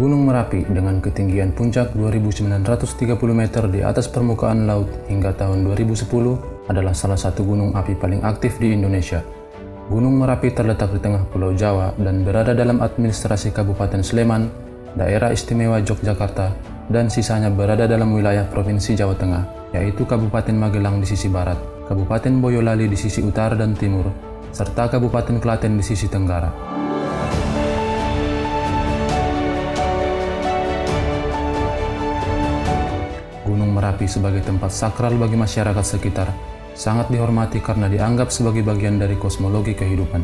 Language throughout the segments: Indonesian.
Gunung Merapi dengan ketinggian puncak 2.930 meter di atas permukaan laut hingga tahun 2010 adalah salah satu gunung api paling aktif di Indonesia. Gunung Merapi terletak di tengah Pulau Jawa dan berada dalam administrasi Kabupaten Sleman, Daerah Istimewa Yogyakarta, dan sisanya berada dalam wilayah Provinsi Jawa Tengah, yaitu Kabupaten Magelang di sisi barat, Kabupaten Boyolali di sisi utara dan timur, serta Kabupaten Klaten di sisi tenggara. Gunung Merapi sebagai tempat sakral bagi masyarakat sekitar sangat dihormati karena dianggap sebagai bagian dari kosmologi kehidupan.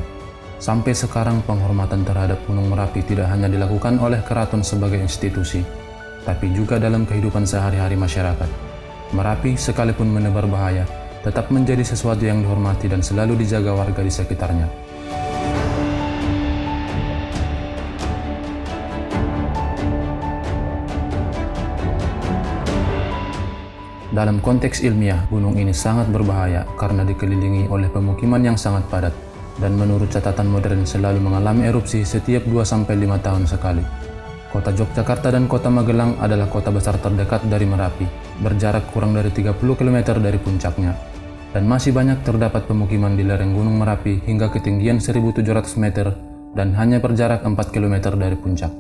Sampai sekarang penghormatan terhadap Gunung Merapi tidak hanya dilakukan oleh keraton sebagai institusi, tapi juga dalam kehidupan sehari-hari masyarakat. Merapi sekalipun menebar bahaya, tetap menjadi sesuatu yang dihormati dan selalu dijaga warga di sekitarnya. Dalam konteks ilmiah, gunung ini sangat berbahaya karena dikelilingi oleh pemukiman yang sangat padat dan menurut catatan modern selalu mengalami erupsi setiap 2-5 tahun sekali. Kota Yogyakarta dan Kota Magelang adalah kota besar terdekat dari Merapi, berjarak kurang dari 30 km dari puncaknya. Dan masih banyak terdapat pemukiman di lereng Gunung Merapi hingga ketinggian 1.700 meter dan hanya berjarak 4 km dari puncak.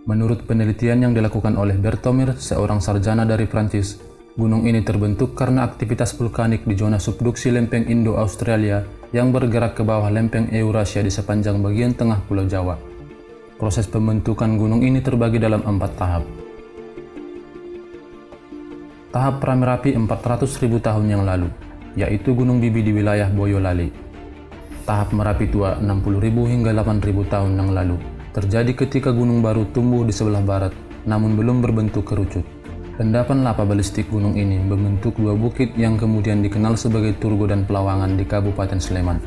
Menurut penelitian yang dilakukan oleh Bertomir, seorang sarjana dari Prancis, gunung ini terbentuk karena aktivitas vulkanik di zona subduksi lempeng Indo-Australia yang bergerak ke bawah lempeng Eurasia di sepanjang bagian tengah Pulau Jawa. Proses pembentukan gunung ini terbagi dalam 4 tahap. Tahap pra-Merapi 400.000 tahun yang lalu, yaitu Gunung Bibi di wilayah Boyolali. Tahap Merapi tua 60.000 hingga 8.000 tahun yang lalu, terjadi ketika gunung baru tumbuh di sebelah barat, namun belum berbentuk kerucut. Endapan lava balistik gunung ini membentuk 2 bukit yang kemudian dikenal sebagai Turgo dan Pelawangan di Kabupaten Sleman.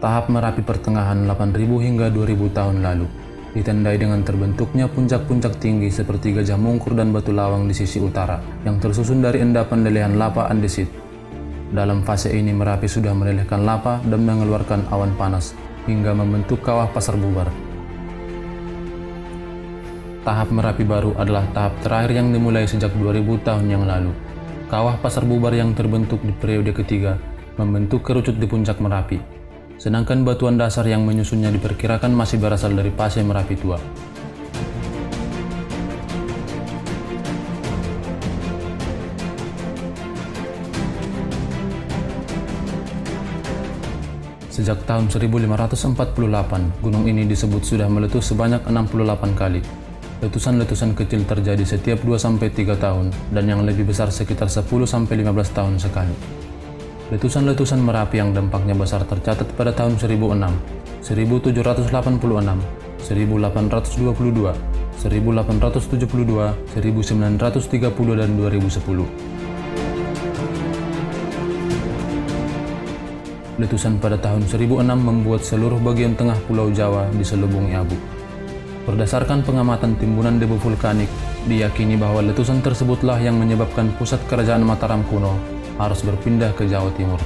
Tahap Merapi pertengahan 8.000 hingga 2.000 tahun lalu, ditandai dengan terbentuknya puncak-puncak tinggi seperti Gajah Mungkur dan Batu Lawang di sisi utara, yang tersusun dari endapan lelehan lava andesit. Dalam fase ini Merapi sudah melelehkan lava dan mengeluarkan awan panas hingga membentuk kawah pasar bubar. Tahap Merapi baru adalah tahap terakhir yang dimulai sejak 2000 tahun yang lalu. Kawah pasar bubar yang terbentuk di periode ketiga membentuk kerucut di puncak Merapi, sedangkan batuan dasar yang menyusunnya diperkirakan masih berasal dari fase Merapi tua. Sejak tahun 1548, gunung ini disebut sudah meletus sebanyak 68 kali. Letusan-letusan kecil terjadi setiap 2-3 tahun dan yang lebih besar sekitar 10-15 tahun sekali. Letusan-letusan Merapi yang dampaknya besar tercatat pada tahun 1006, 1786, 1822, 1872, 1930, dan 2010. Letusan pada tahun 1006 membuat seluruh bagian tengah Pulau Jawa diselubungi abu. Berdasarkan pengamatan timbunan debu vulkanik, diyakini bahwa letusan tersebutlah yang menyebabkan pusat kerajaan Mataram kuno harus berpindah ke Jawa Timur.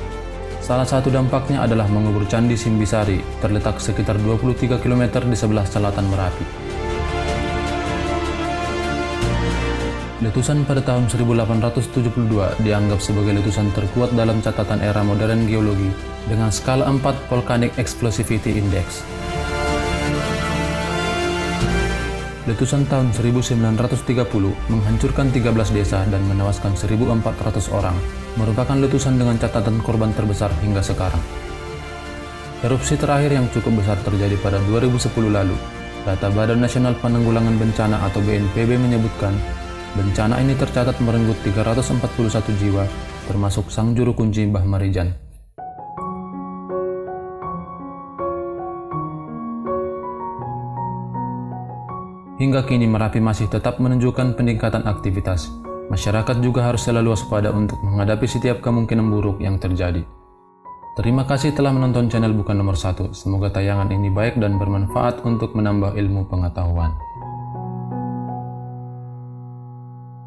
Salah satu dampaknya adalah mengubur Candi Simbisari, terletak sekitar 23 km di sebelah selatan Merapi. Letusan pada tahun 1872 dianggap sebagai letusan terkuat dalam catatan era modern geologi dengan skala 4 Volcanic Explosivity Index. Letusan tahun 1930 menghancurkan 13 desa dan menewaskan 1.400 orang, merupakan letusan dengan catatan korban terbesar hingga sekarang. Erupsi terakhir yang cukup besar terjadi pada 2010 lalu. Data Badan Nasional Penanggulangan Bencana atau BNPB menyebutkan bencana ini tercatat merenggut 341 jiwa, termasuk sang juru kunci Mbah Marijan. Hingga kini Merapi masih tetap menunjukkan peningkatan aktivitas. Masyarakat juga harus selalu waspada untuk menghadapi setiap kemungkinan buruk yang terjadi. Terima kasih telah menonton channel Bukan Nomor 1. Semoga tayangan ini baik dan bermanfaat untuk menambah ilmu pengetahuan.